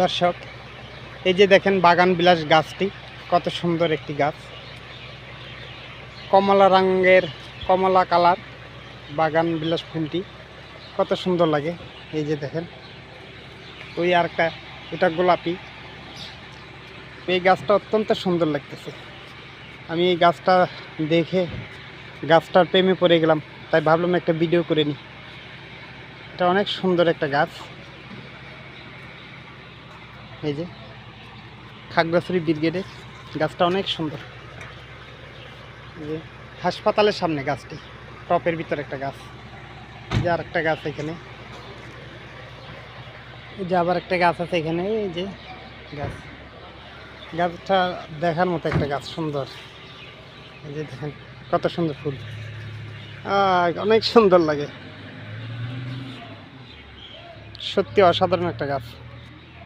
দর্শক, এই যে দেখেন বাগান বিলাস গাছটি কত সুন্দর একটি গাছ, কমলা রঙের, কমলা কালার বাগান বিলাস ফুলটি কত সুন্দর লাগে। এই যে দেখেন, ওই আর একটা, এটা গোলাপি। এই গাছটা অত্যন্ত সুন্দর লাগতেছে। আমি এই গাছটা দেখে গাছটার প্রেমে পড়ে গেলাম, তাই ভাবলাম একটা ভিডিও করে নিই। এটা অনেক সুন্দর একটা গাছ। এই যে খাগড়াছড়ি ব্রিগেডের গাছটা অনেক সুন্দর। এই যে হাসপাতালের সামনে গাছটি, টপের ভিতরে একটা গাছ। এই যে আর একটা গাছ এখানে, এই যে আবার একটা গাছ আছে এখানে। এই যে গাছ, গাছটা দেখার মতো একটা গাছ, সুন্দর। এই যে দেখেন কত সুন্দর ফুল, অনেক সুন্দর লাগে, সত্যি অসাধারণ একটা গাছ।